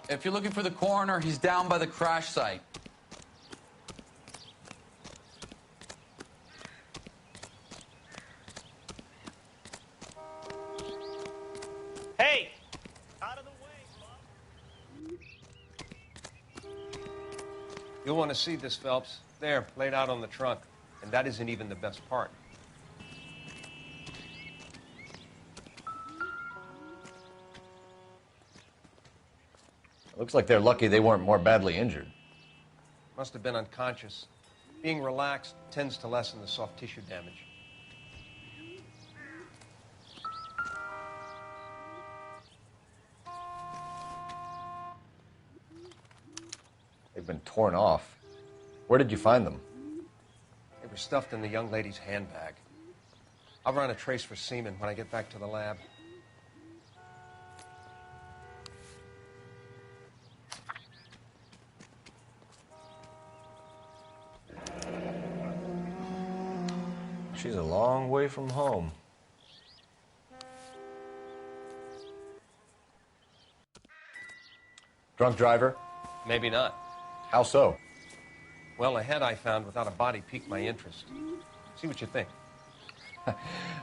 If you're looking for the coroner, he's down by the crash site. Hey! Out of the way, Bob. You'll want to see this, Phelps. There, laid out on the trunk. And that isn't even the best part. Looks like they're lucky they weren't more badly injured. Must have been unconscious. Being relaxed tends to lessen the soft tissue damage. They've been torn off. Where did you find them? They were stuffed in the young lady's handbag. I'll run a trace for semen when I get back to the lab. She's a long way from home. Drunk driver? Maybe not. How so? Well, a head I found without a body piqued my interest. See what you think.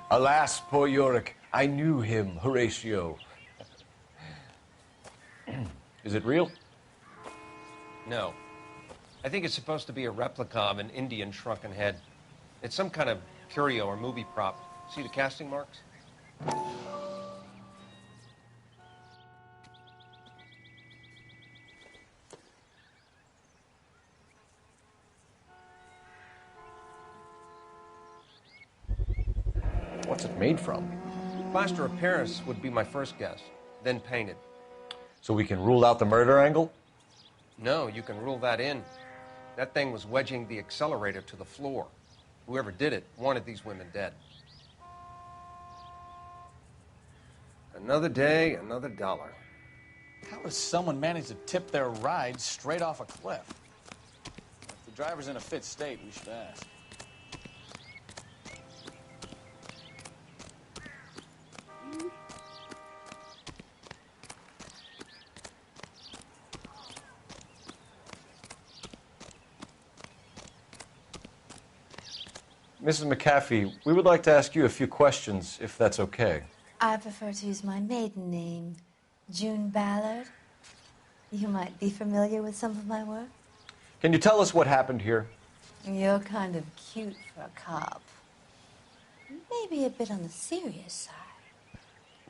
Alas, poor Yorick, I knew him, Horatio. Is it real? No. I think it's supposed to be a replica of an Indian shrunken head. It's some kind of curio or movie prop. See the casting marks? What's it made from? Plaster of Paris would be my first guess, then painted. So we can rule out the murder angle? No, you can rule that in. That thing was wedging the accelerator to the floor. Whoever did it wanted these women dead. Another day, another dollar. How does someone manage to tip their ride straight off a cliff? If the driver's in a fit state, we should ask. Mrs. McAfee, we would like to ask you a few questions, if that's okay. I prefer to use my maiden name, June Ballard. You might be familiar with some of my work. Can you tell us what happened here? You're kind of cute for a cop. Maybe a bit on the serious side.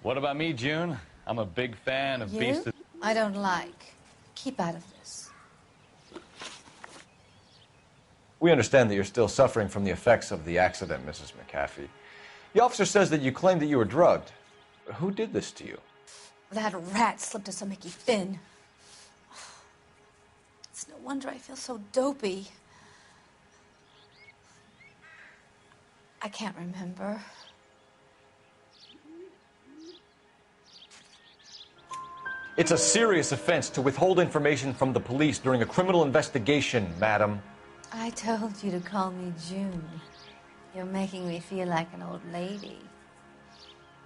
What about me, June? I'm a big fan of You? I don't like. Keep out of this. We understand that you're still suffering from the effects of the accident, Mrs. McAfee. The officer says that you claimed that you were drugged. Who did this to you? That rat slipped us a Mickey Finn. It's no wonder I feel so dopey. I can't remember. It's a serious offense to withhold information from the police during a criminal investigation, madam. I told you to call me June. You're making me feel like an old lady.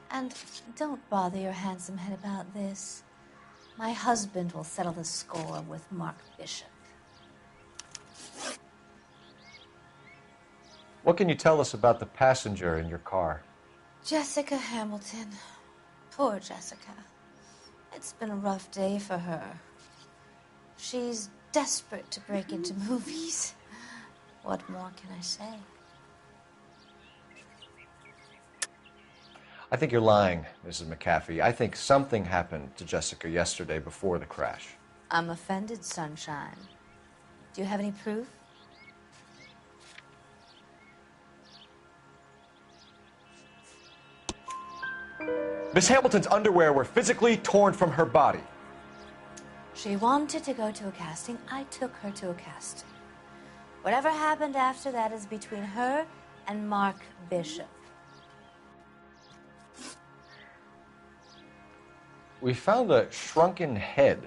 And don't bother your handsome head about this. My husband will settle the score with Mark Bishop. What can you tell us about the passenger in your car? Jessica Hamilton. Poor Jessica. It's been a rough day for her. She's desperate to break into movies. What more can I say? I think you're lying, Mrs. McAfee. I think something happened to Jessica yesterday before the crash. I'm offended, Sunshine. Do you have any proof? Miss Hamilton's underwear were physically torn from her body. She wanted to go to a casting. I took her to a casting. Whatever happened after that is between her and Mark Bishop. We found a shrunken head.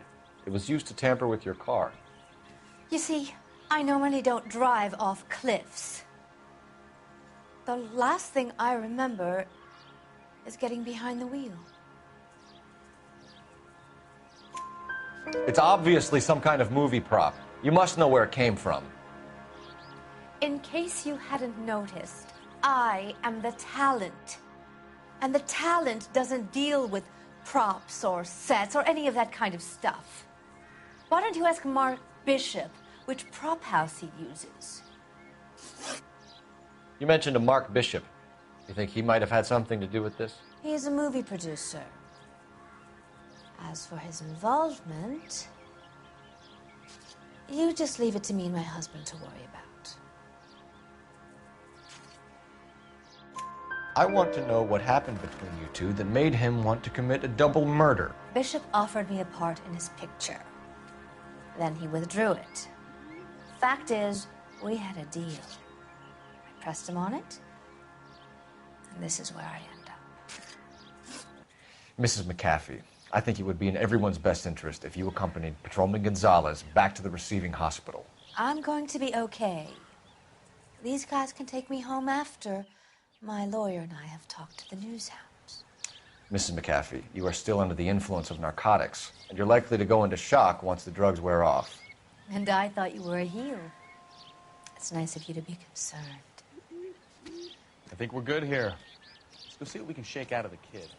It was used to tamper with your car. You see, I normally don't drive off cliffs. The last thing I remember is getting behind the wheel. It's obviously some kind of movie prop. You must know where it came from. In case you hadn't noticed, I am the talent. And the talent doesn't deal with props or sets or any of that kind of stuff. Why don't you ask Mark Bishop which prop house he uses? You mentioned a Mark Bishop. You think he might have had something to do with this? He's a movie producer. As for his involvement, you just leave it to me and my husband to worry about. I want to know what happened between you two that made him want to commit a double murder. Bishop offered me a part in his picture. Then he withdrew it. Fact is, we had a deal. I pressed him on it, and this is where I end up. Mrs. McAfee, I think it would be in everyone's best interest if you accompanied Patrolman Gonzalez back to the receiving hospital. I'm going to be okay. These guys can take me home after my lawyer and I have talked to the news hounds. Mrs. McAfee, you are still under the influence of narcotics, and you're likely to go into shock once the drugs wear off. And I thought you were a heel. It's nice of you to be concerned. I think we're good here. Let's go see what we can shake out of the kid.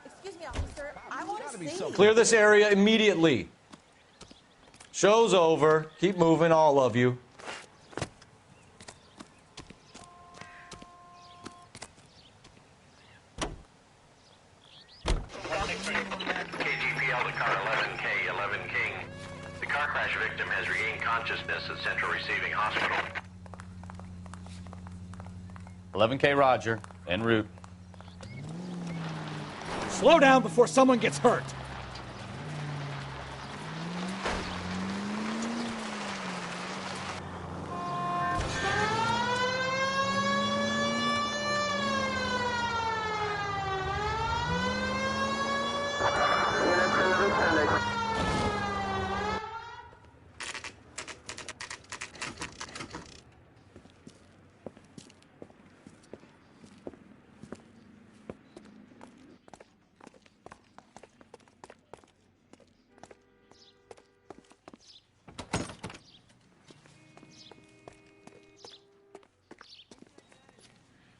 Excuse me, officer. I want to see. Clear this area immediately. Show's over. Keep moving, all of you. KGPL to car 11K, 11 King. The car crash victim has regained consciousness at Central Receiving Hospital. 11K Roger, en route. Slow down before someone gets hurt.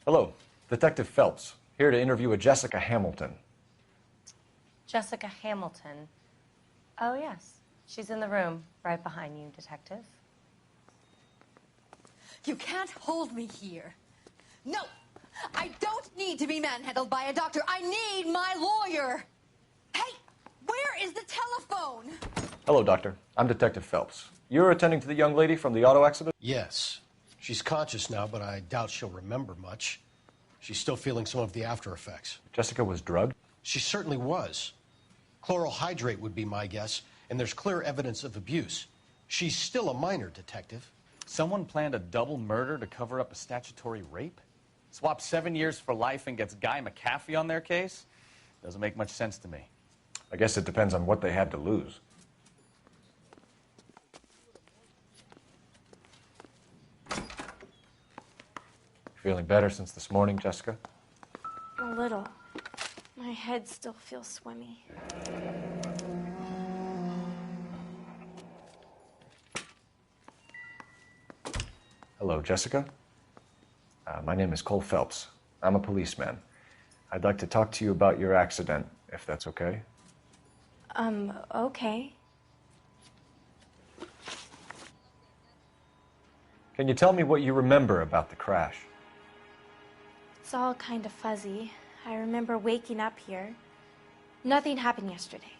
Hello, Detective Phelps, here to interview a Jessica Hamilton. Jessica Hamilton. Oh, yes. She's in the room right behind you, Detective. You can't hold me here. No, I don't need to be manhandled by a doctor. I need my lawyer. Hey, where is the telephone? Hello, Doctor. I'm Detective Phelps. You're attending to the young lady from the auto accident? Yes. She's conscious now, but I doubt she'll remember much. She's still feeling some of the after effects. Jessica was drugged? She certainly was. Chloral hydrate would be my guess, and there's clear evidence of abuse. She's still a minor, Detective. Someone planned a double murder to cover up a statutory rape? Swap 7 years for life and gets Guy McAfee on their case? Doesn't make much sense to me. I guess it depends on what they had to lose. Feeling better since this morning, Jessica? A little. My head still feels swimmy. Hello, Jessica. My name is Cole Phelps. I'm a policeman. I'd like to talk to you about your accident, if that's okay. Okay. Can you tell me what you remember about the crash? It's all kind of fuzzy. I remember waking up here. Nothing happened yesterday.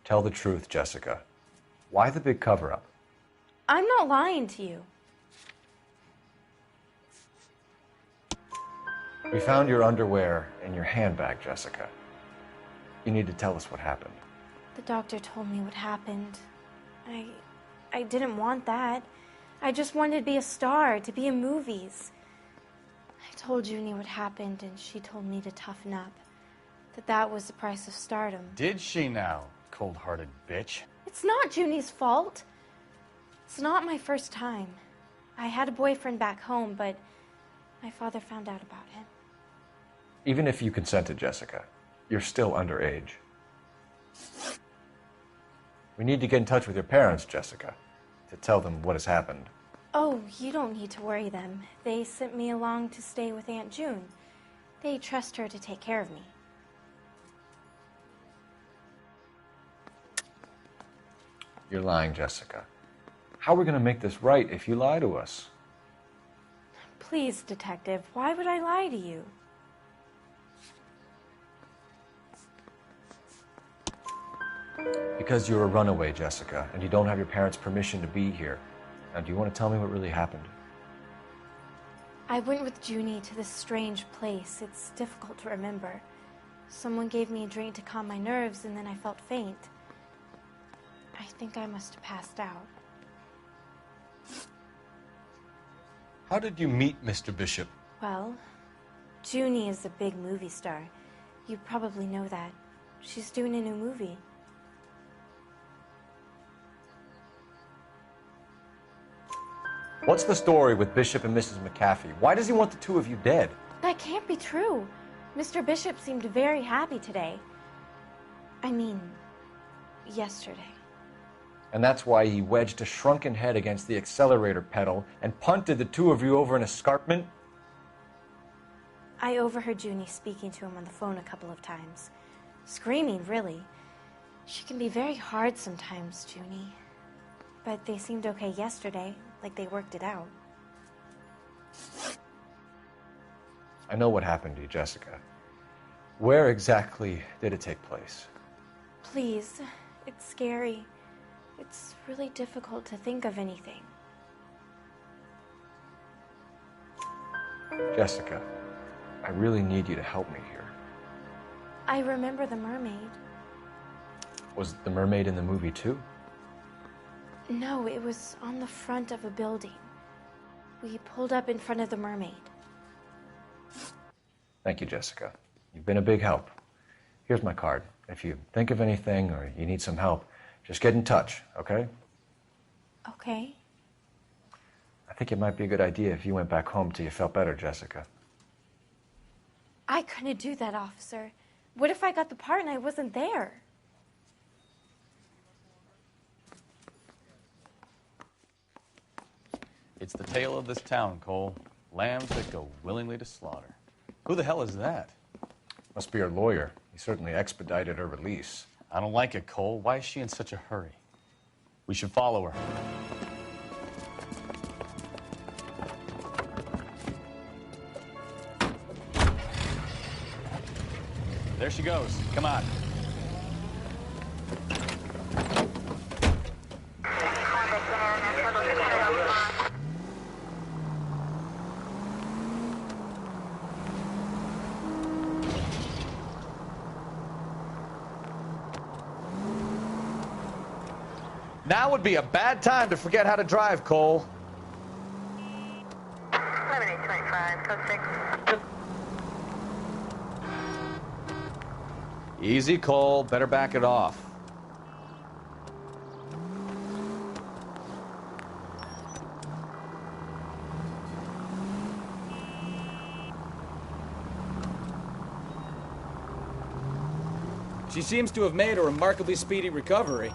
Tell the truth, Jessica. Why the big cover-up? I'm not lying to you. We found your underwear in your handbag, Jessica. You need to tell us what happened. The doctor told me what happened. I didn't want that. I just wanted to be a star, to be in movies. I told Junie what happened, and she told me to toughen up. That was the price of stardom. Did she now, cold-hearted bitch? It's not Junie's fault. It's not my first time. I had a boyfriend back home, but my father found out about him. Even if you consented, Jessica, you're still underage. We need to get in touch with your parents, Jessica, to tell them what has happened. Oh, you don't need to worry them. They sent me along to stay with Aunt June. They trust her to take care of me. You're lying, Jessica. How are we going to make this right if you lie to us? Please, Detective, why would I lie to you? Because you're a runaway, Jessica, and you don't have your parents' permission to be here. Now, do you want to tell me what really happened? I went with Junie to this strange place. It's difficult to remember. Someone gave me a drink to calm my nerves, and then I felt faint. I think I must have passed out. How did you meet Mr. Bishop? Well, Junie is a big movie star. You probably know that. She's doing a new movie. What's the story with Bishop and Mrs. McAfee? Why does he want the two of you dead? That can't be true. Mr. Bishop seemed very happy today. I mean, yesterday. And that's why he wedged a shrunken head against the accelerator pedal and punted the two of you over an escarpment? I overheard Junie speaking to him on the phone a couple of times. Screaming, really. She can be very hard sometimes, Junie. But they seemed okay yesterday, like they worked it out. I know what happened to you, Jessica. Where exactly did it take place? Please, it's scary. It's really difficult to think of anything. Jessica, I really need you to help me here. I remember the mermaid. Was the mermaid in the movie too? No, it was on the front of a building. We pulled up in front of the mermaid. Thank you, Jessica. You've been a big help. Here's my card. If you think of anything or you need some help, just get in touch, okay? Okay. I think it might be a good idea if you went back home till you felt better, Jessica. I couldn't do that, officer. What if I got the part and I wasn't there? It's the tale of this town, Cole. Lambs that go willingly to slaughter. Who the hell is that? Must be her lawyer. He certainly expedited her release. I don't like it, Cole. Why is she in such a hurry? We should follow her. There she goes. Come on. Now would be a bad time to forget how to drive, Cole. 7825, code 6. Easy, Cole. Better back it off. She seems to have made a remarkably speedy recovery.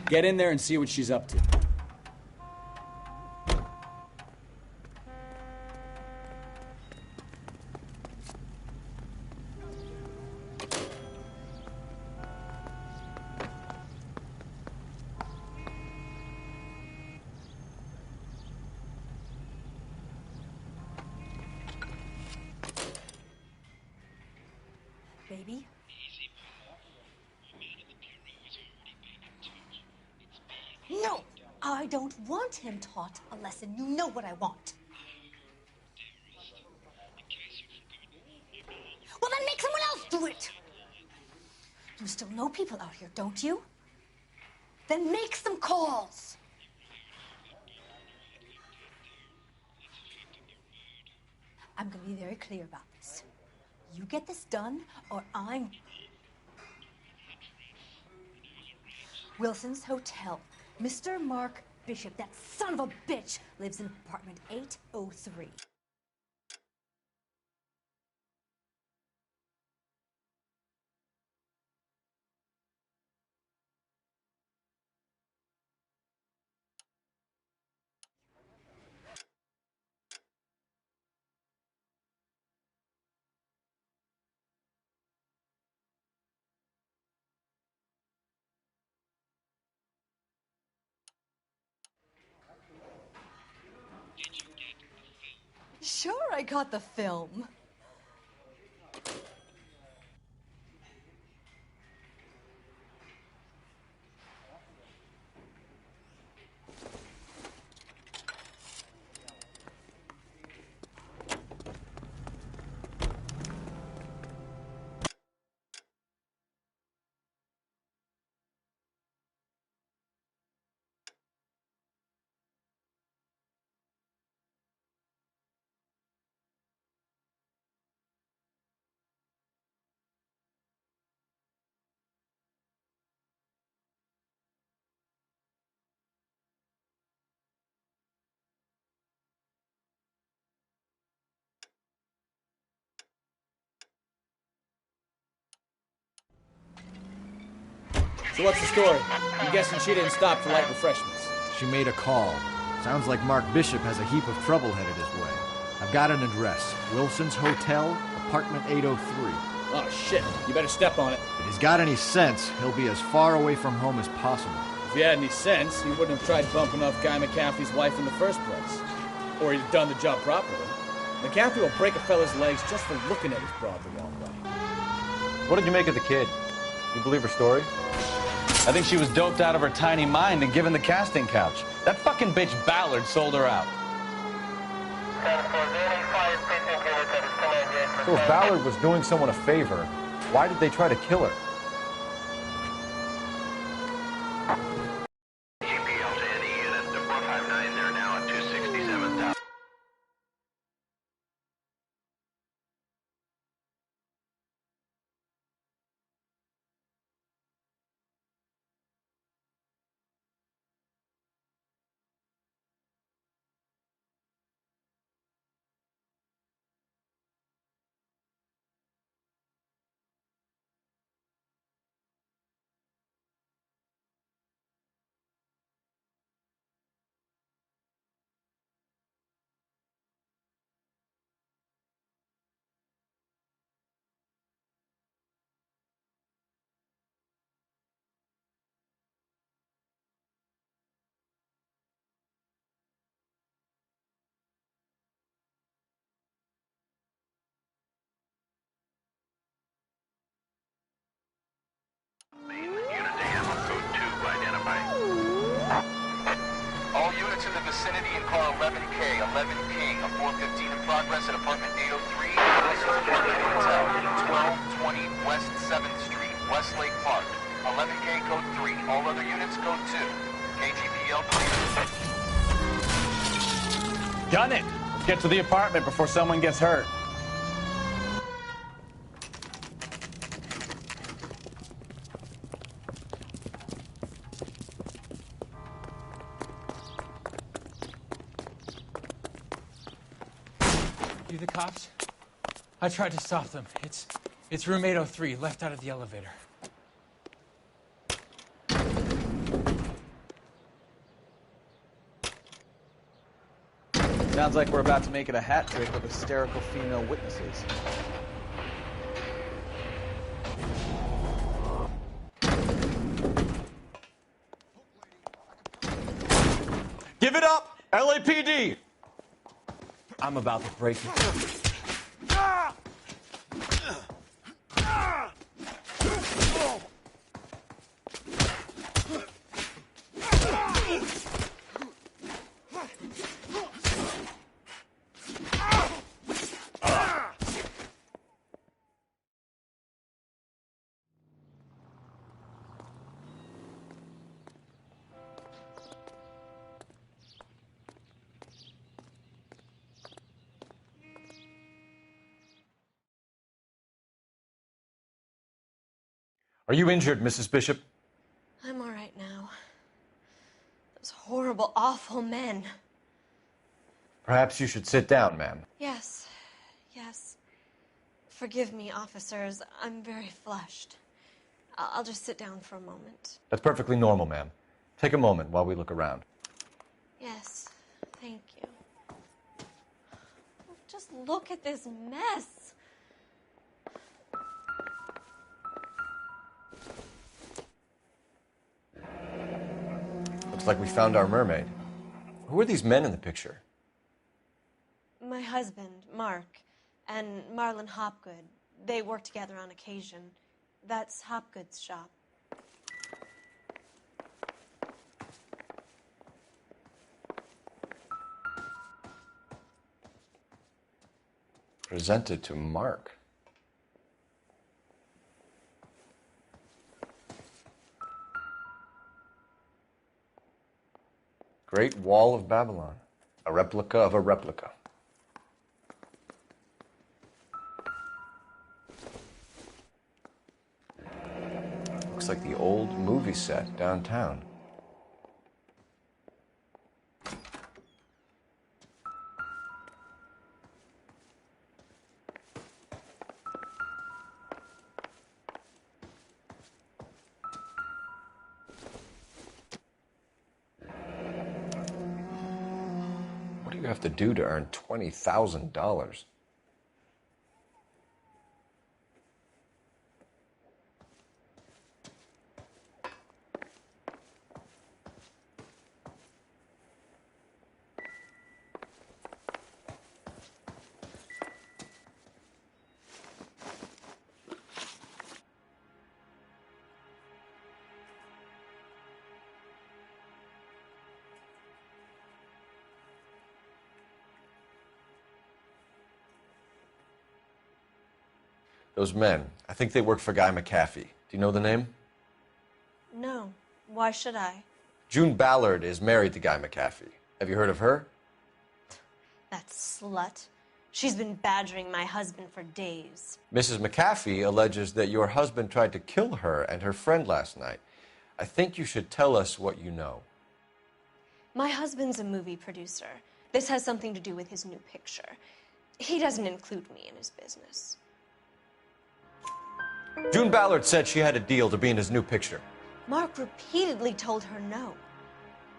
Get in there and see what she's up to. I don't want him taught a lesson. You know what I want. Well, then make someone else do it. You still know people out here, don't you? Then make some calls. I'm going to be very clear about this. You get this done, or I'm... Wilson's Hotel. Mr. Mark Bishop, that son of a bitch, lives in apartment 803. Sure, I got the film. So what's the story? I'm guessing she didn't stop for light refreshments. She made a call. Sounds like Mark Bishop has a heap of trouble headed his way. I've got an address. Wilson's Hotel, apartment 803. Oh, shit. You better step on it. If he's got any sense, he'll be as far away from home as possible. If he had any sense, he wouldn't have tried bumping off Guy McCaffrey's wife in the first place. Or he'd have done the job properly. McCaffrey will break a fella's legs just for looking at his broad the wrong way. What did you make of the kid? You believe her story? I think she was doped out of her tiny mind and given the casting couch. That fucking bitch Ballard sold her out. So if Ballard was doing someone a favor, why did they try to kill her? GPL to any unit to 459, they're now at 267,000. All units in the vicinity in car 11K, 11 King, a 415 in progress at apartment 803, Apartment Hotel, 1220 West 7th Street, Westlake Park. 11K code 3, all other units code 2. KGPL clear. Done it! Let's get to the apartment before someone gets hurt. You the cops? I tried to stop them. It's room 803, left out of the elevator. Sounds like we're about to make it a hat trick of hysterical female witnesses. Give it up, LAPD! I'm about to break it. Are you injured, Mrs. Bishop? I'm all right now. Those horrible, awful men. Perhaps you should sit down, ma'am. Yes, yes. Forgive me, officers. I'm very flushed. I'll just sit down for a moment. That's perfectly normal, ma'am. Take a moment while we look around. Yes, thank you. Just look at this mess. Looks like we found our mermaid. Who are these men in the picture? My husband, Mark, and Marlon Hopgood. They work together on occasion. That's Hopgood's shop. Presented to Mark. Great Wall of Babylon. A replica of a replica. Looks like the old movie set downtown. What do you have to do to earn $20,000? Those men, I think they work for Guy McAfee. Do you know the name? No. Why should I? June Ballard is married to Guy McAfee. Have you heard of her? That slut. She's been badgering my husband for days. Mrs. McAfee alleges that your husband tried to kill her and her friend last night. I think you should tell us what you know. My husband's a movie producer. This has something to do with his new picture. He doesn't include me in his business. June Ballard said she had a deal to be in his new picture. Mark repeatedly told her no.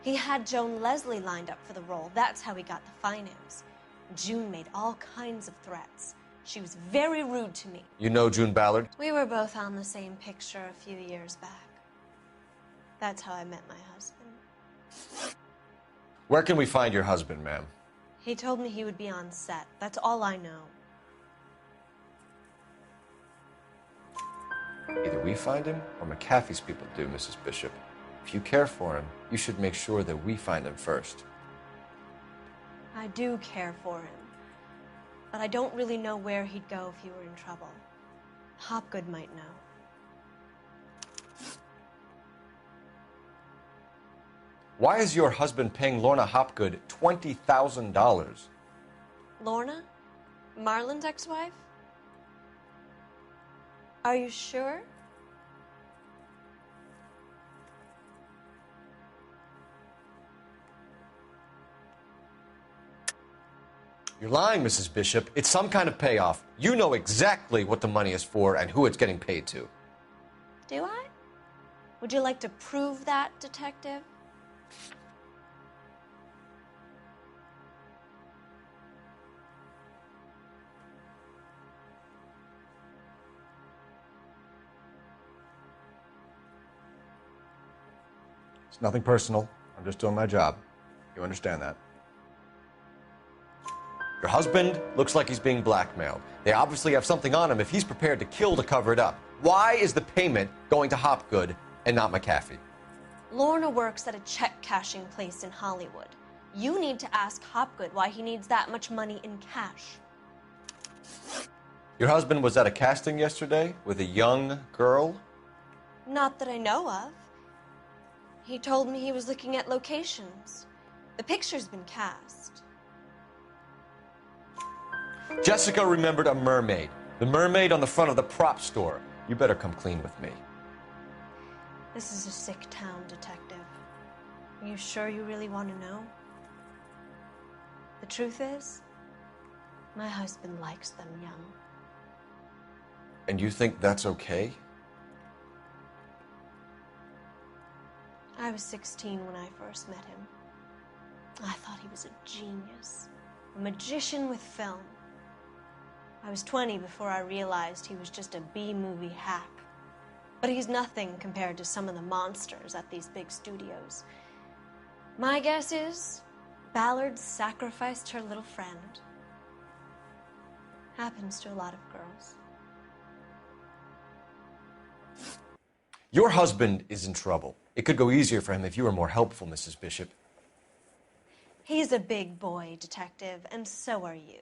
He had Joan Leslie lined up for the role. That's how he got the finance. June made all kinds of threats. She was very rude to me. You know June Ballard? We were both on the same picture a few years back. That's how I met my husband. Where can we find your husband, ma'am? He told me he would be on set. That's all I know. Either we find him or McAfee's people do, Mrs. Bishop. If you care for him, you should make sure that we find him first. I do care for him, but I don't really know where he'd go if he were in trouble. Hopgood might know. Why is your husband paying Lorna Hopgood $20,000? Lorna? Marlon's ex-wife? Are you sure? You're lying, Mrs. Bishop. It's some kind of payoff. You know exactly what the money is for and who it's getting paid to. Do I? Would you like to prove that, detective? It's nothing personal. I'm just doing my job. You understand that? Your husband looks like he's being blackmailed. They obviously have something on him if he's prepared to kill to cover it up. Why is the payment going to Hopgood and not McAfee? Lorna works at a check-cashing place in Hollywood. You need to ask Hopgood why he needs that much money in cash. Your husband was at a casting yesterday with a young girl? Not that I know of. He told me he was looking at locations. The picture's been cast. Jessica remembered a mermaid. The mermaid on the front of the prop store. You better come clean with me. This is a sick town, Detective. Are you sure you really want to know? The truth is, my husband likes them young. And you think that's okay? I was 16 when I first met him. I thought he was a genius, a magician with film. I was 20 before I realized he was just a B-movie hack. But he's nothing compared to some of the monsters at these big studios. My guess is Ballard sacrificed her little friend. Happens to a lot of girls. Your husband is in trouble. It could go easier for him if you were more helpful, Mrs. Bishop. He's a big boy, Detective, and so are you.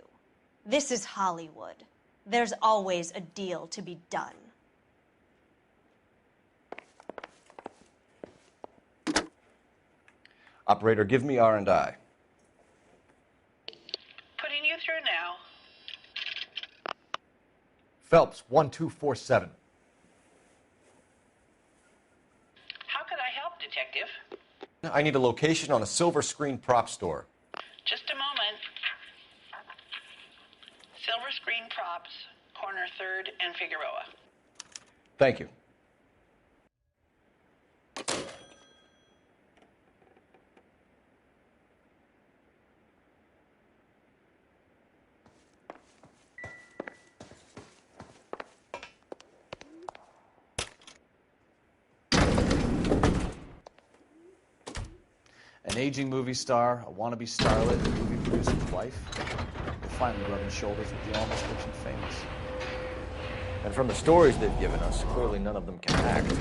This is Hollywood. There's always a deal to be done. Operator, give me R&I. Putting you through now. Phelps, 1247. How could I help, Detective? I need a location on a silver screen prop store. Just a moment. Silver Screen Props, corner 3rd and Figueroa. Thank you. An aging movie star, a wannabe starlet, a movie producer's wife. They're finally rubbing shoulders with the almost rich and famous. And from the stories they've given us, clearly none of them can act.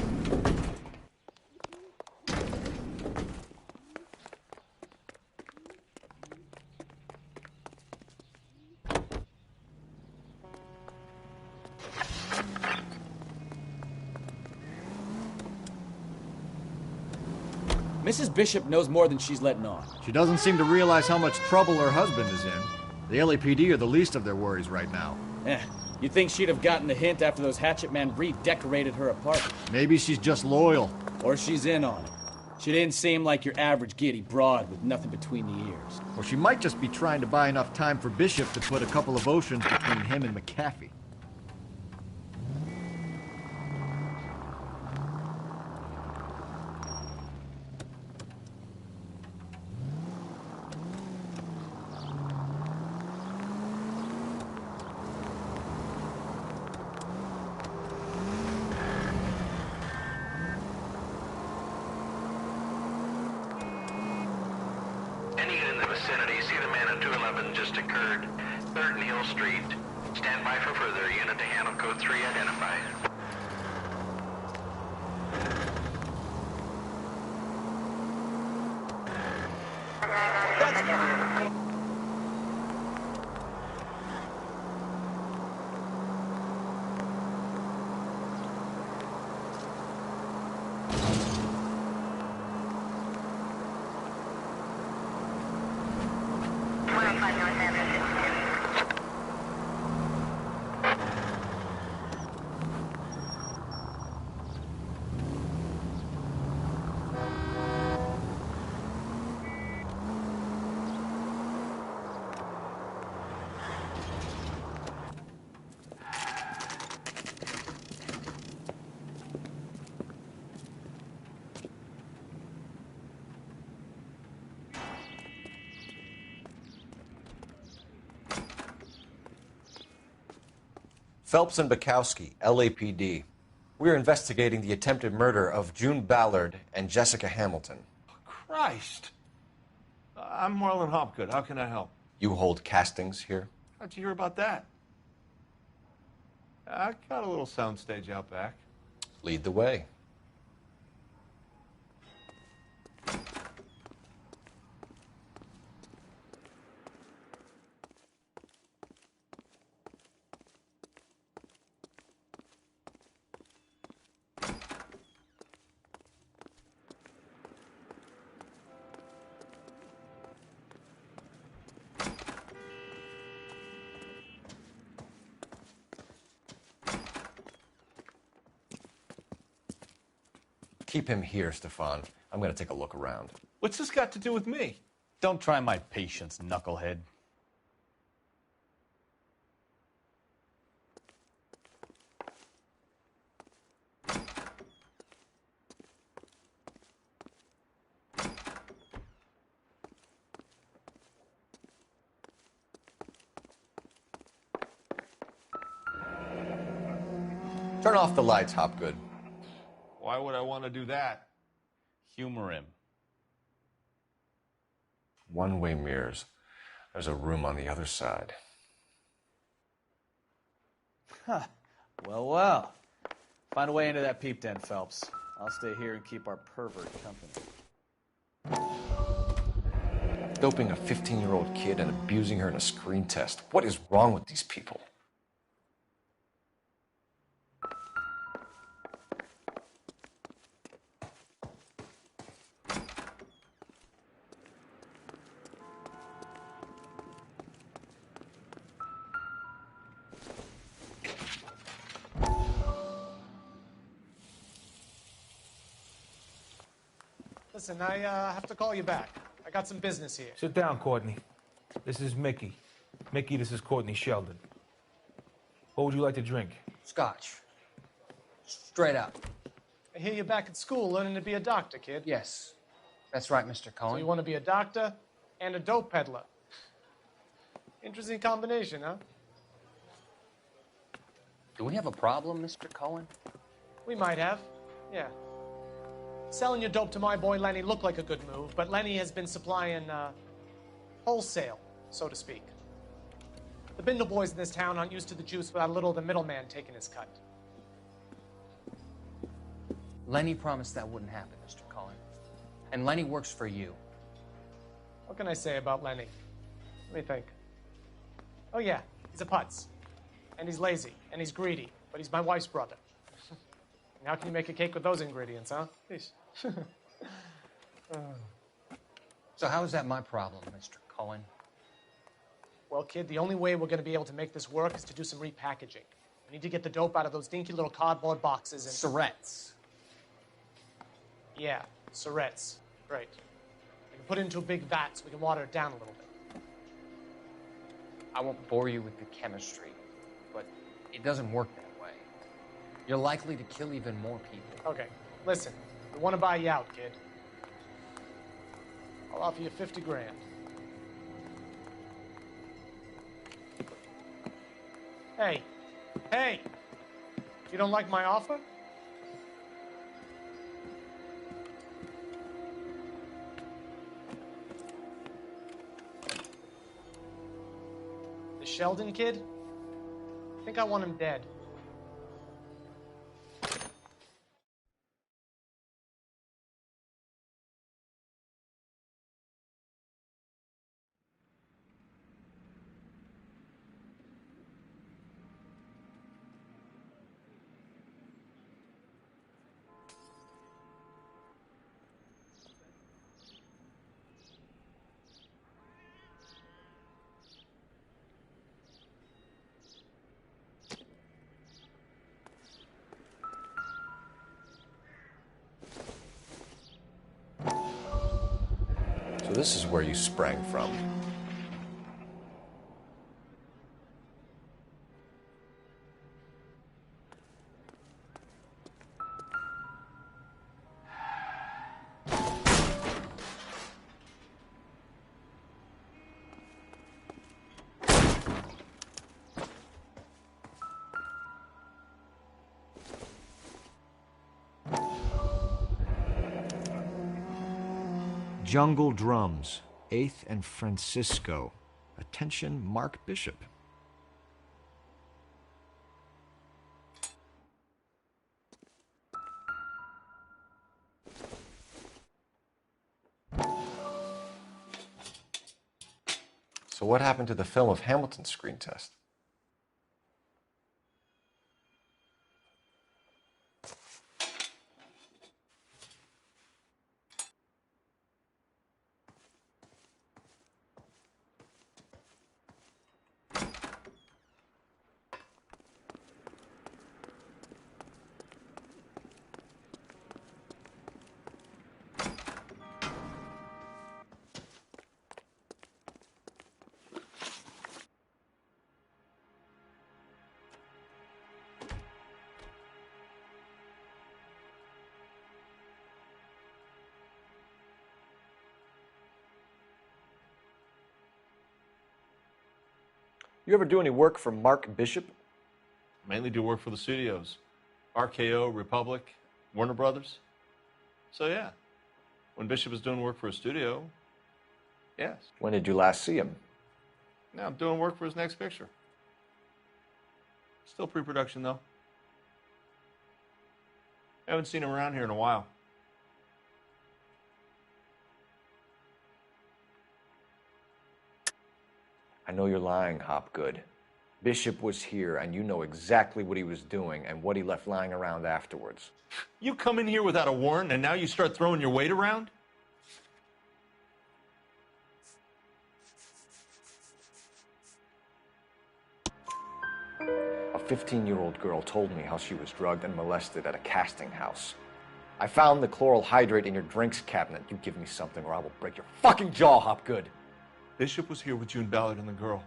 Mrs. Bishop knows more than she's letting on. She doesn't seem to realize how much trouble her husband is in. The LAPD are the least of their worries right now. You'd think she'd have gotten the hint after those hatchet men redecorated her apartment. Maybe she's just loyal. Or she's in on it. She didn't seem like your average giddy broad with nothing between the ears. Or she might just be trying to buy enough time for Bishop to put a couple of oceans between him and McAfee. Any in the vicinity, see the man at 211 just occurred. 3rd Neal Street. Stand by for further. Unit to handle code 3 identified. Phelps and Bukowski, LAPD. We're investigating the attempted murder of June Ballard and Jessica Hamilton. Christ. I'm Marlon Hopgood. How can I help? You hold castings here? How'd you hear about that? I got a little soundstage out back. Lead the way. Keep him here, Stefan. I'm gonna take a look around. What's this got to do with me? Don't try my patience, knucklehead. Turn off the lights, Hopgood. Why would I want to do that? Humor him. One-way mirrors. There's a room on the other side. Huh. Well, well. Find a way into that peep den, Phelps. I'll stay here and keep our pervert company. Doping a 15-year-old kid and abusing her in a screen test. What is wrong with these people? Listen, I have to call you back. I got some business here. Sit down, Courtney. This is Mickey. Mickey, this is Courtney Sheldon. What would you like to drink? Scotch. Straight up. I hear you're back at school learning to be a doctor, kid. Yes. That's right, Mr. Cohen. So you want to be a doctor and a dope peddler. Interesting combination, huh? Do we have a problem, Mr. Cohen? We might have, yeah. Selling your dope to my boy Lenny looked like a good move, but Lenny has been supplying wholesale, so to speak. The Bindle boys in this town aren't used to the juice without a little of the middleman taking his cut. Lenny promised that wouldn't happen, Mr. Cohen. And Lenny works for you. What can I say about Lenny? Let me think. Oh yeah, he's a putz. And he's lazy, and he's greedy, but he's my wife's brother. And how can you make a cake with those ingredients, huh? Please. So how is that my problem, Mr. Cohen? Well, kid, the only way we're going to be able to make this work is to do some repackaging. We need to get the dope out of those dinky little cardboard boxes and... Syrettes. Yeah, syrettes. Great. We can put it into a big vat so we can water it down a little bit. I won't bore you with the chemistry, but it doesn't work that way. You're likely to kill even more people. Okay, listen. We want to buy you out, kid. I'll offer you 50 grand. Hey, hey! You don't like my offer? The Sheldon kid? I think I want him dead. So this is where you sprang from. Jungle Drums, 8th and Francisco. Attention, Mark Bishop. So what happened to the film of Hamilton's screen test? You ever do any work for Mark Bishop? Mainly do work for the studios. RKO, Republic, Warner Brothers. So yeah, when Bishop was doing work for a studio, yes. When did you last see him? Now I'm doing work for his next picture. Still pre-production, though. Haven't seen him around here in a while. I know you're lying, Hopgood. Bishop was here, and you know exactly what he was doing and what he left lying around afterwards. You come in here without a warrant, and now you start throwing your weight around? A 15-year-old girl told me how she was drugged and molested at a casting house. I found the chloral hydrate in your drinks cabinet. You give me something or I will break your fucking jaw, Hopgood. Bishop was here with June Ballard and the girl.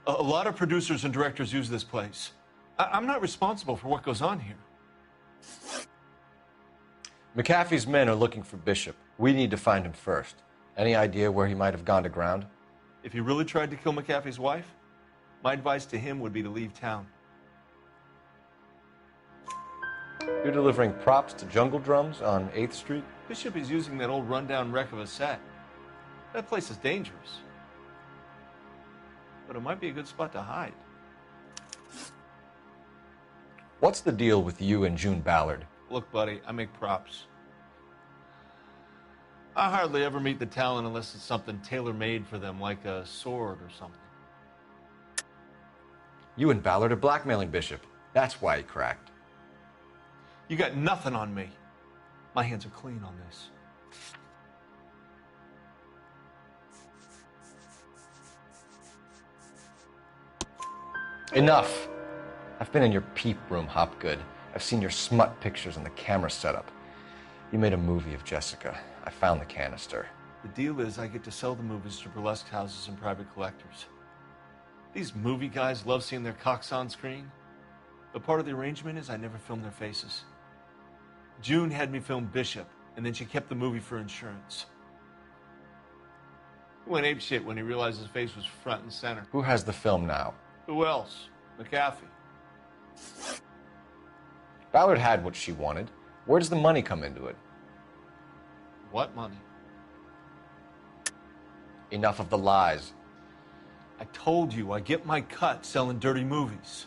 A lot of producers and directors use this place. I'm not responsible for what goes on here. McAfee's men are looking for Bishop. We need to find him first. Any idea where he might have gone to ground? If he really tried to kill McAfee's wife, my advice to him would be to leave town. You're delivering props to Jungle Drums on 8th Street? Bishop is using that old rundown wreck of a set. That place is dangerous. But it might be a good spot to hide. What's the deal with you and June Ballard? Look, buddy, I make props. I hardly ever meet the talent unless it's something tailor-made for them, like a sword or something. You and Ballard are blackmailing Bishop. That's why he cracked. You got nothing on me. My hands are clean on this. Enough. I've been in your peep room, Hopgood. I've seen your smut pictures and the camera setup. You made a movie of Jessica. I found the canister. The deal is I get to sell the movies to burlesque houses and private collectors. These movie guys love seeing their cocks on screen. But part of the arrangement is I never film their faces. June had me film Bishop, and then she kept the movie for insurance. He went apeshit when he realized his face was front and center. Who has the film now? Who else? McAfee. Ballard had what she wanted. Where does the money come into it? What money? Enough of the lies. I told you, I get my cut selling dirty movies.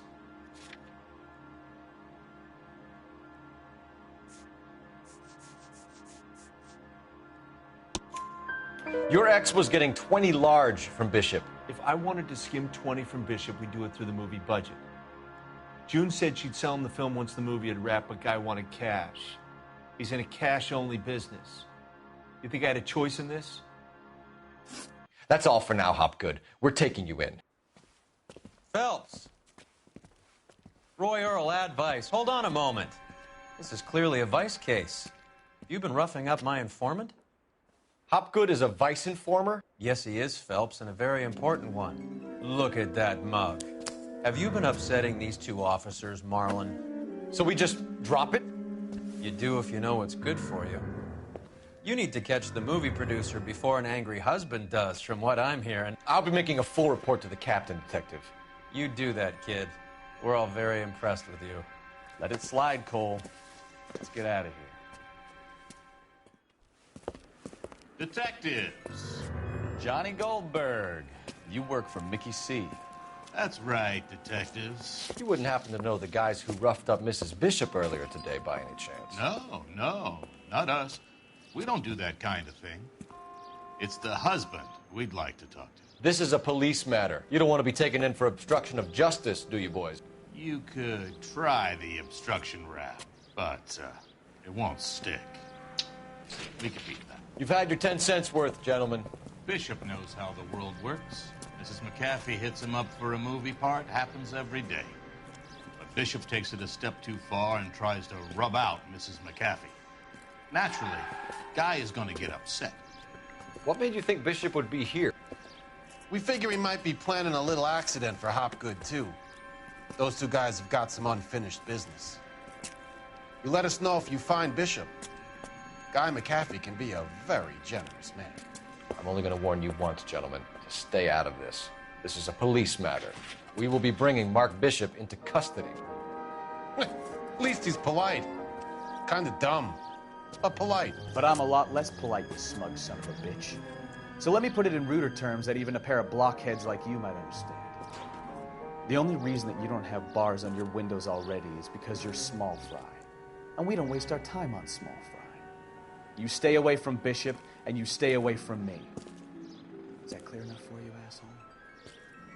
Your ex was getting 20 large from Bishop. If I wanted to skim 20 from Bishop, we'd do it through the movie budget. June said she'd sell him the film once the movie had wrapped, but Guy wanted cash. He's in a cash-only business. You think I had a choice in this? That's all for now, Hopgood. We're taking you in. Phelps. Roy Earl, advice. Hold on a moment. This is clearly a vice case. You've been roughing up my informant? Hopgood is a vice informer? Yes, he is, Phelps, and a very important one. Look at that mug. Have you been upsetting these two officers, Marlon? So we just drop it? You do if you know what's good for you. You need to catch the movie producer before an angry husband does, from what I'm hearing. I'll be making a full report to the captain, Detective. You do that, kid. We're all very impressed with you. Let it slide, Cole. Let's get out of here. Detectives. Johnny Goldberg. You work for Mickey C. That's right, detectives. You wouldn't happen to know the guys who roughed up Mrs. Bishop earlier today by any chance? No, not us. We don't do that kind of thing. It's the husband we'd like to talk to. This is a police matter. You don't want to be taken in for obstruction of justice, do you, boys? You could try the obstruction rap, but it won't stick. We could beat that. You've had your 10 cents worth, gentlemen. Bishop knows how the world works. Mrs. McAfee hits him up for a movie part. Happens every day. But Bishop takes it a step too far and tries to rub out Mrs. McAfee. Naturally, Guy is going to get upset. What made you think Bishop would be here? We figure he might be planning a little accident for Hopgood, too. Those two guys have got some unfinished business. You let us know if you find Bishop. Guy McAfee can be a very generous man. I'm only going to warn you once, gentlemen, to stay out of this. This is a police matter. We will be bringing Mark Bishop into custody. At least he's polite. Kinda dumb, but polite. But I'm a lot less polite, you smug son of a bitch. So let me put it in ruder terms that even a pair of blockheads like you might understand. The only reason that you don't have bars on your windows already is because you're small fry. And we don't waste our time on small fry. You stay away from Bishop, and you stay away from me. Is that clear enough for you, asshole?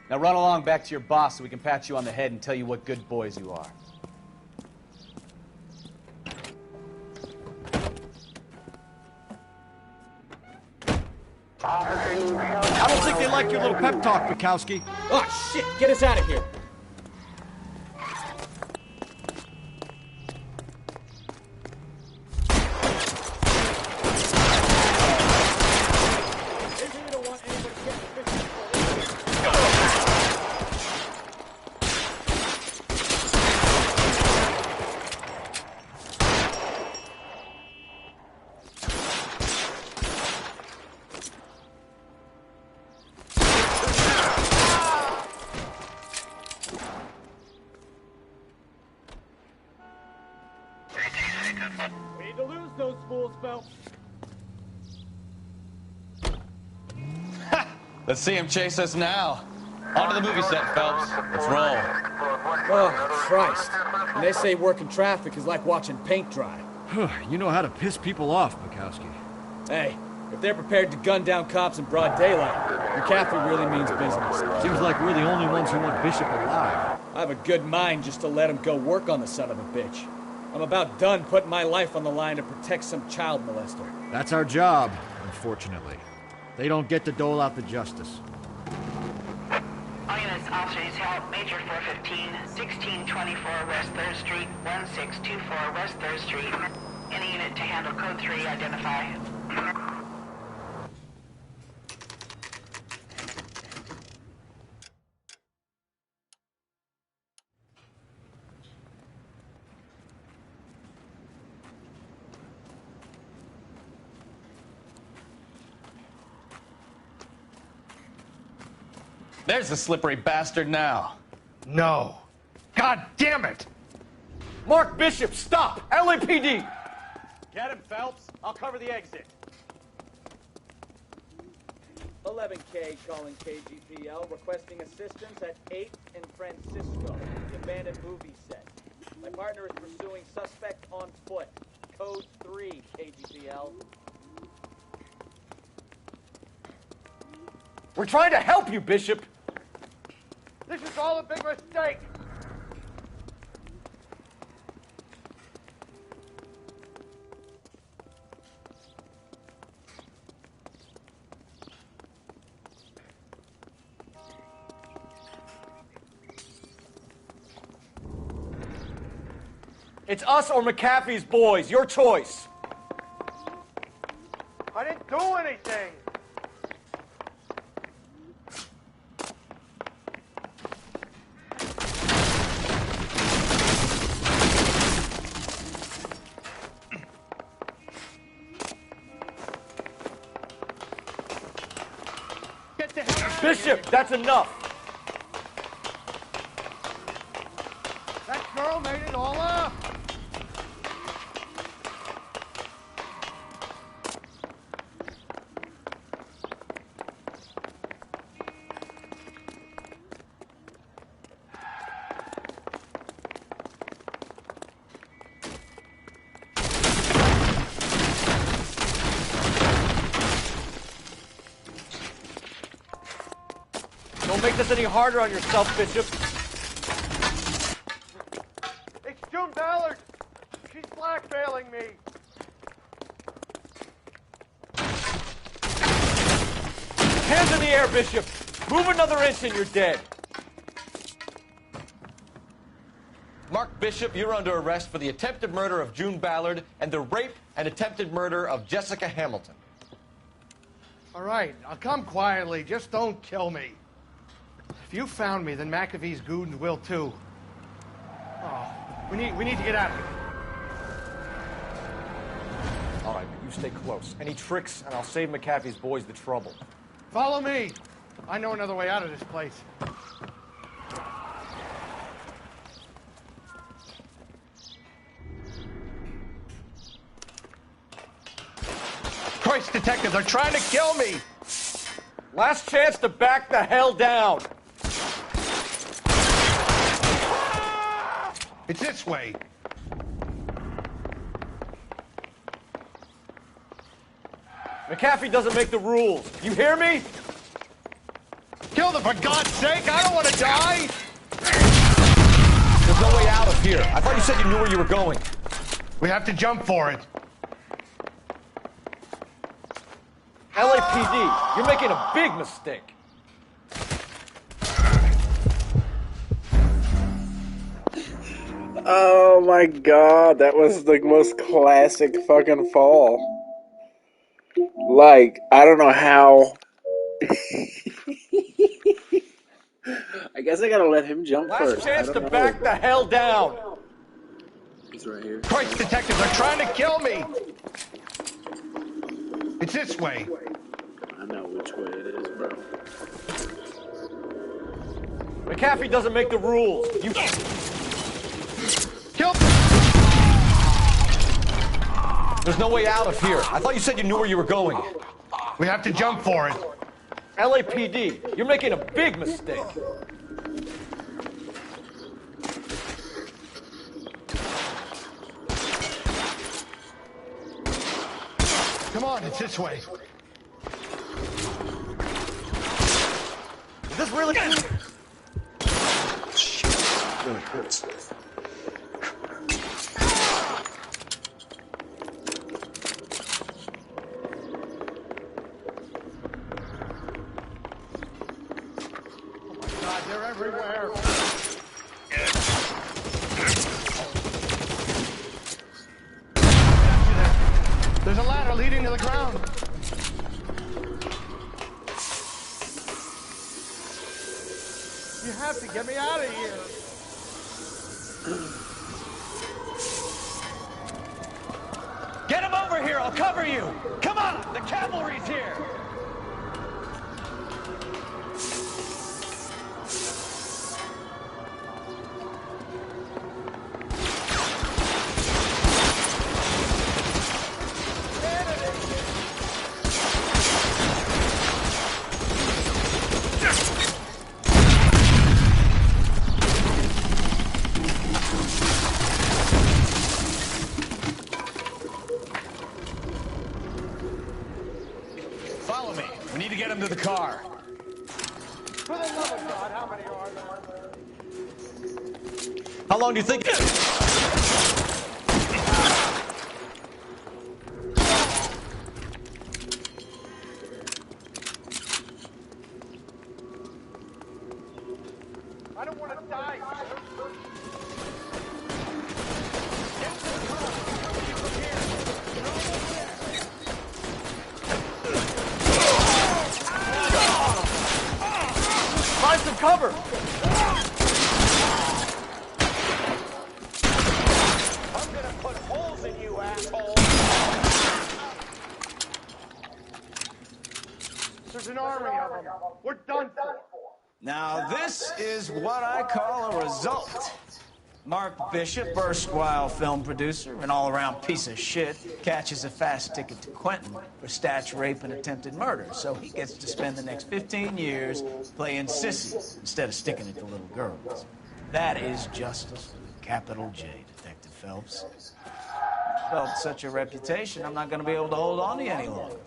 Now run along back to your boss so we can pat you on the head and tell you what good boys you are. I don't think they like your little pep talk, Bukowski. Oh, shit! Get us out of here! We need to lose those fools, Phelps. Let's see him chase us now. On to the movie set, Phelps. Let's roll. Oh, Christ. And they say working traffic is like watching paint dry. You know how to piss people off, Bukowski. Hey, if they're prepared to gun down cops in broad daylight, McCaffrey really means business. Seems like we're the only ones who want Bishop alive. I have a good mind just to let him go work on the son of a bitch. I'm about done putting my life on the line to protect some child molester. That's our job, unfortunately. They don't get to dole out the justice. All units, officers help. Major 415, 1624 West 3rd Street, 1624 West 3rd Street. Any unit to handle code 3, identify. There's the slippery bastard now. No. God damn it! Mark Bishop, stop! LAPD! Get him, Phelps. I'll cover the exit. 11K calling KGPL, requesting assistance at 8th and Francisco, the abandoned movie set. My partner is pursuing suspect on foot. Code 3, KGPL. We're trying to help you, Bishop! This is all a big mistake! It's us or McAfee's boys. Your choice. I didn't do anything. Get the hell out of Bishop, here. that's enough. That girl made it all up. Don't make this any harder on yourself, Bishop. It's June Ballard. She's blackmailing me. Hands in the air, Bishop. Move another inch and you're dead. Mark Bishop, you're under arrest for the attempted murder of June Ballard and the rape and attempted murder of Jessica Hamilton. All right, I'll come quietly. Just don't kill me. If you found me, then McAfee's goons will too. Oh, we need to get out of here. All right, but you stay close. Any tricks, and I'll save McAfee's boys the trouble. Follow me. I know another way out of this place. Christ, detective, they're trying to kill me! Last chance to back the hell down. It's this way. McAfee doesn't make the rules. You hear me? Kill them, for God's sake! I don't want to die! There's no way out of here. I thought you said you knew where you were going. We have to jump for it. LAPD, you're making a big mistake. Oh my god, that was the most classic fucking fall. Like, I don't know how. I guess I gotta let him jump first. Last chance to back the hell down. He's right here. Christ, detective, they're trying to kill me! It's this way. I know which way it is, bro. McAfee doesn't make the rules. You kill. There's no way out of here. I thought you said you knew where you were going. We have to jump for it. LAPD, you're making a big mistake. Come on, it's this way. Is this really? Shit, really hurts. God, they're everywhere. There's a ladder leading to the ground. You have to get me out of here. Get him over here. I'll cover you. Come on. The cavalry's here. Follow me. We need to get him to the car. For the love of God, how many are there? How long do you think? I don't want to die. Find some cover. I'm gonna put holes in you, asshole. There's an army of them. We're done for. Now, this is what I call a result. Mark Bishop, erstwhile film producer, an all-around piece of shit, catches a fast ticket to Quentin for statue rape and attempted murder, so he gets to spend the next 15 years playing sissies instead of sticking it to little girls. That is justice with a capital J, Detective Phelps. Developed such a reputation, I'm not going to be able to hold on to you any longer.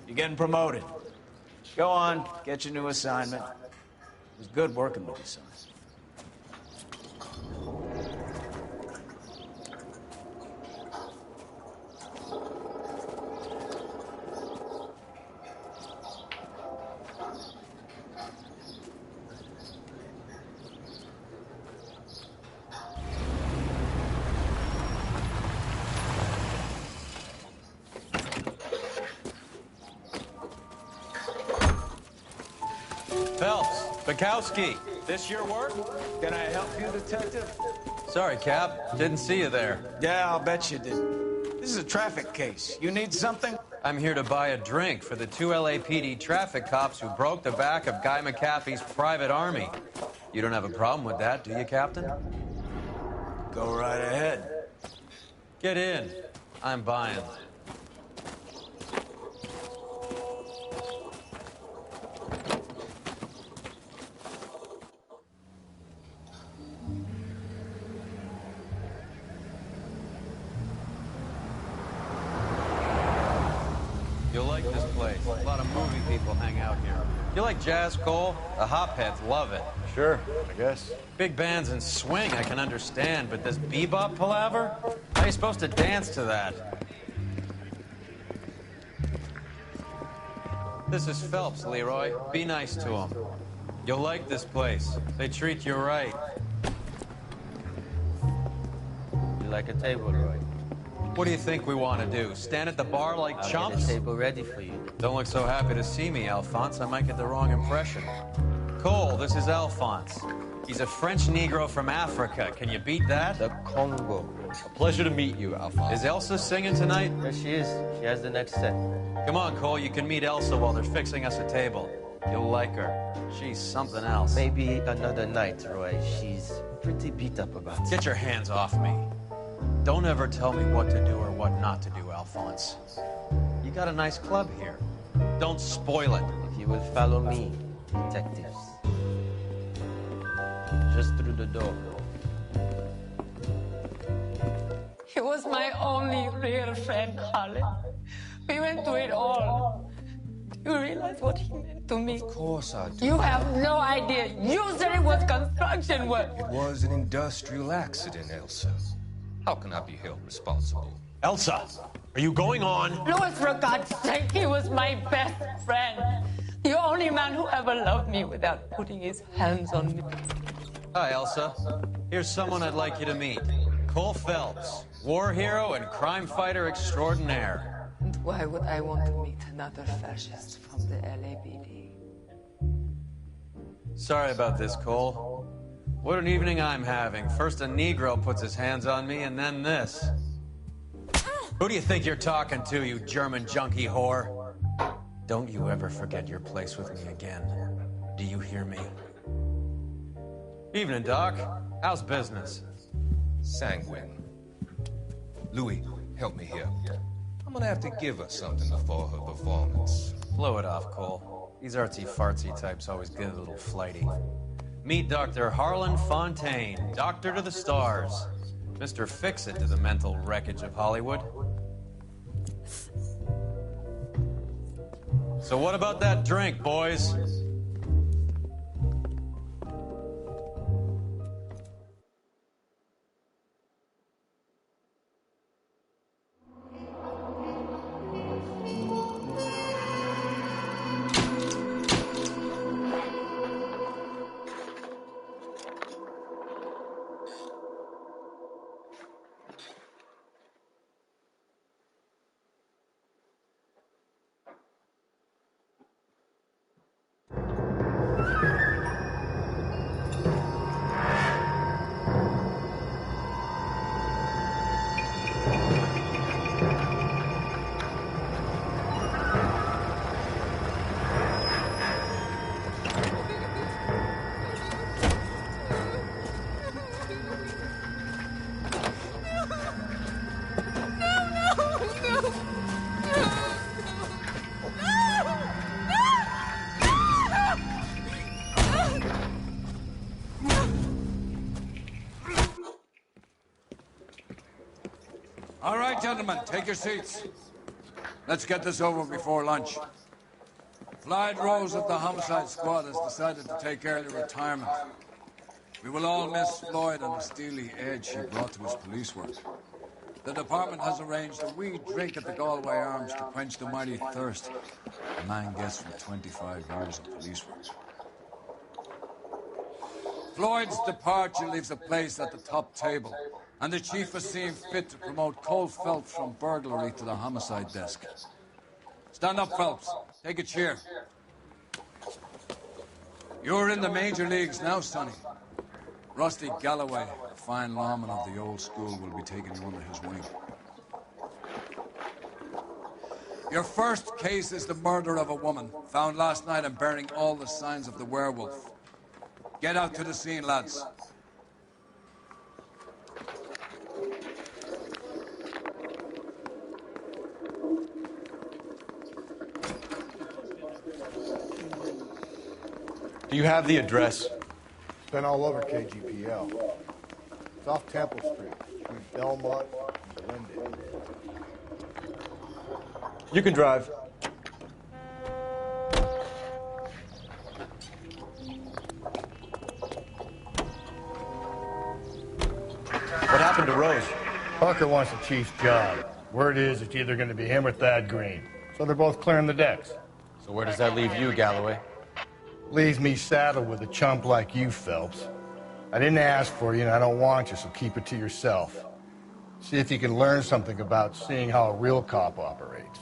You're getting promoted. Go on, get your new assignment. It was good working with you, son. Phelps, Bukowski, this your work? Can I help you, Detective? Sorry, Cap. Didn't see you there. Yeah, I'll bet you did. This is a traffic case. You need something? I'm here to buy a drink for the 2 LAPD traffic cops who broke the back of Guy McAfee's private army. You don't have a problem with that, do you, Captain? Go right ahead. Get in. I'm buying. You'll like this place. A lot of movie people hang out here. You like jazz, Cole? The hopheads love it. Sure, I guess. Big bands and swing I can understand, but this bebop palaver? How are you supposed to dance to that? This is Phelps, Leroy. Be nice to him. You'll like this place. They treat you right. You like a table, Roy? What do you think we want to do? Stand at the bar like I'll chumps? get a table ready for you. Don't look so happy to see me, Alphonse. I might get the wrong impression. Cole, this is Alphonse. He's a French Negro from Africa. Can you beat that? The Congo. A pleasure to meet you, Alphonse. Is Elsa singing tonight? Yes, she is. She has the next set. Come on, Cole. You can meet Elsa while they're fixing us a table. You'll like her. She's something else. Maybe another night, Roy. She's pretty beat up about it. Get your hands off me. Don't ever tell me what to do or what not to do, Alphonse. You got a nice club here. Don't spoil it. If you will follow me, detectives. Just through the door. He was my only real friend, Harlan. We went through it all. Do you realize what he meant to me? Of course I do. You have no idea. You said it was construction work. It was an industrial accident, Elsa. How can I be held responsible? Elsa, are you going on? Louis, for God's sake, he was my best friend. The only man who ever loved me without putting his hands on me. Hi, Elsa. Here's someone I'd like you to meet. Cole Phelps, war hero and crime fighter extraordinaire. And why would I want to meet another fascist from the LAPD? Sorry about this, Cole. What an evening I'm having. First a Negro puts his hands on me, and then this. Who do you think you're talking to, you German junkie whore? Don't you ever forget your place with me again. Do you hear me? Evening, Doc. How's business? Sanguine. Louis, help me here. I'm gonna have to give her something before her performance. Blow it off, Cole. These artsy-fartsy types always get a little flighty. Meet Dr. Harlan Fontaine, doctor to the stars. Mr. Fix-It to the mental wreckage of Hollywood. So what about that drink, boys? All right, gentlemen, take your seats. Let's get this over before lunch. Clyde Rose of the Homicide Squad has decided to take early retirement. We will all miss Floyd and the steely edge he brought to his police work. The department has arranged a wee drink at the Galway Arms to quench the mighty thirst a man gets from 25 years of police work. Floyd's departure leaves a place at the top table, and the chief has seen fit to promote Cole Phelps from burglary to the homicide desk. Stand up, Phelps. Take a chair. You're in the major leagues now, Sonny. Rusty Galloway, a fine lawman of the old school, will be taking you under his wing. Your first case is the murder of a woman, found last night and bearing all the signs of the werewolf. Get out to the scene, lads. Do you have the address? It's been all over KGPL. It's off Temple Street, between Belmont and Glendale. You can drive. What happened to Rose? Parker wants the chief's job. Word is it's either going to be him or Thad Green. So they're both clearing the decks. So where does that leave you, Galloway? Leaves me saddled with a chump like you, Phelps. I didn't ask for you, and I don't want you, so keep it to yourself. See if you can learn something about seeing how a real cop operates.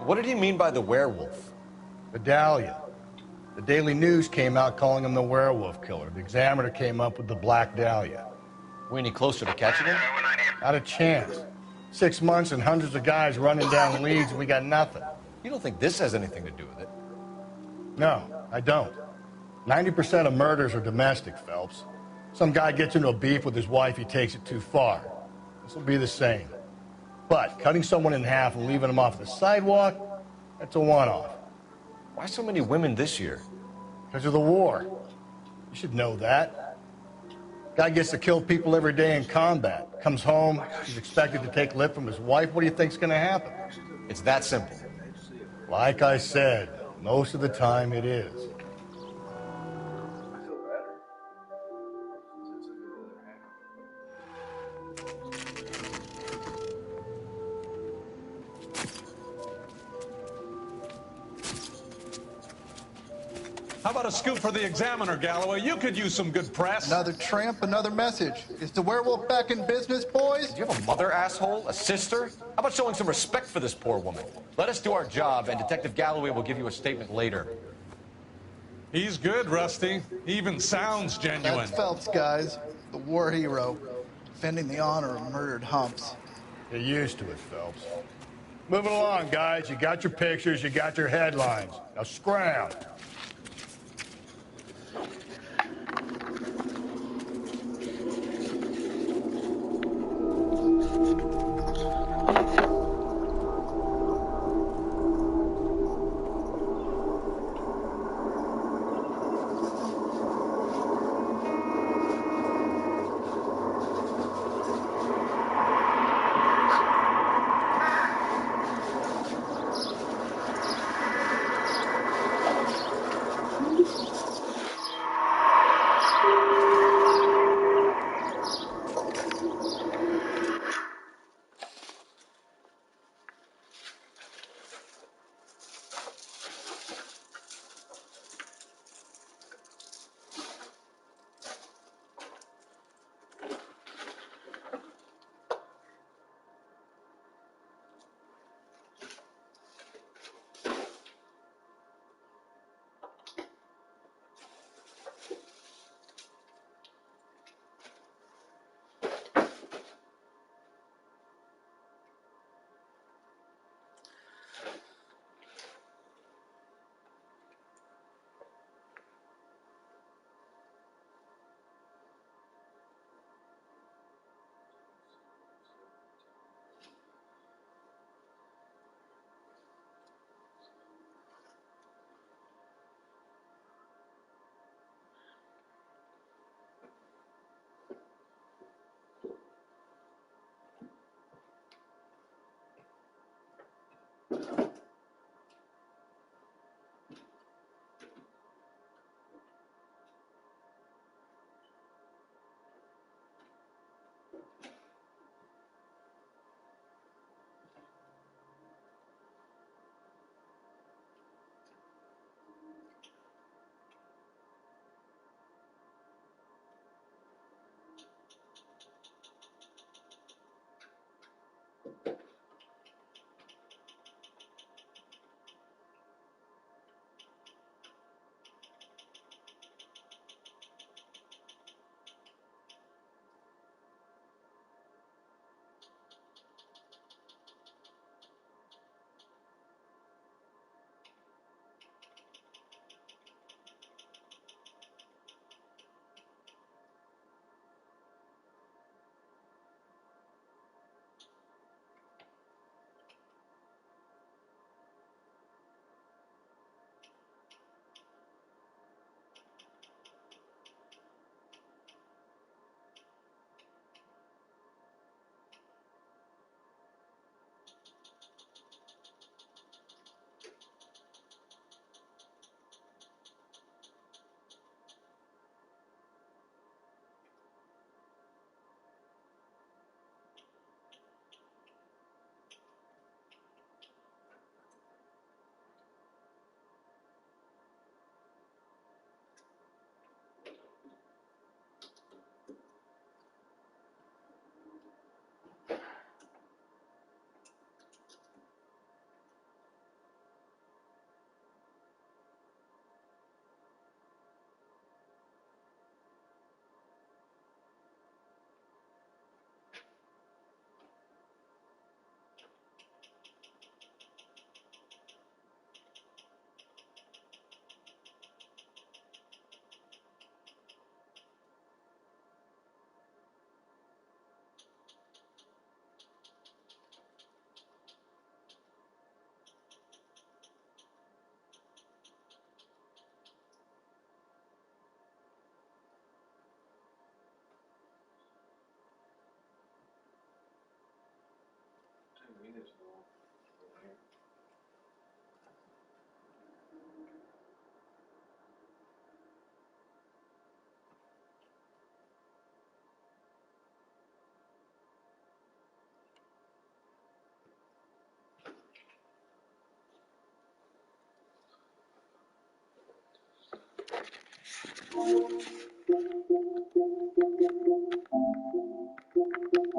What did he mean by the werewolf? The Dahlia. The Daily News came out calling him the werewolf killer. The Examiner came up with the Black Dahlia. We any closer to catching him? Not a chance. 6 months and hundreds of guys running down leads, and we got nothing. You don't think this has anything to do with it? No, I don't. 90% of murders are domestic, Phelps. Some guy gets into a beef with his wife, he takes it too far. This will be the same. But cutting someone in half and leaving them off the sidewalk, that's a one-off. Why so many women this year? Because of the war. You should know that. Guy gets to kill people every day in combat. Comes home, he's expected to take lip from his wife. What do you think's going to happen? It's that simple. Like I said, most of the time it is. How about a scoop for the Examiner, Galloway? You could use some good press. Another tramp, another message. Is the werewolf back in business, boys? Do you have a mother, asshole? A sister? How about showing some respect for this poor woman? Let us do our job, and Detective Galloway will give you a statement later. He's good, Rusty. He even sounds genuine. That's Phelps, guys. The war hero. Defending the honor of murdered humps. Get used to it, Phelps. Moving along, guys. You got your pictures, you got your headlines. Now scram.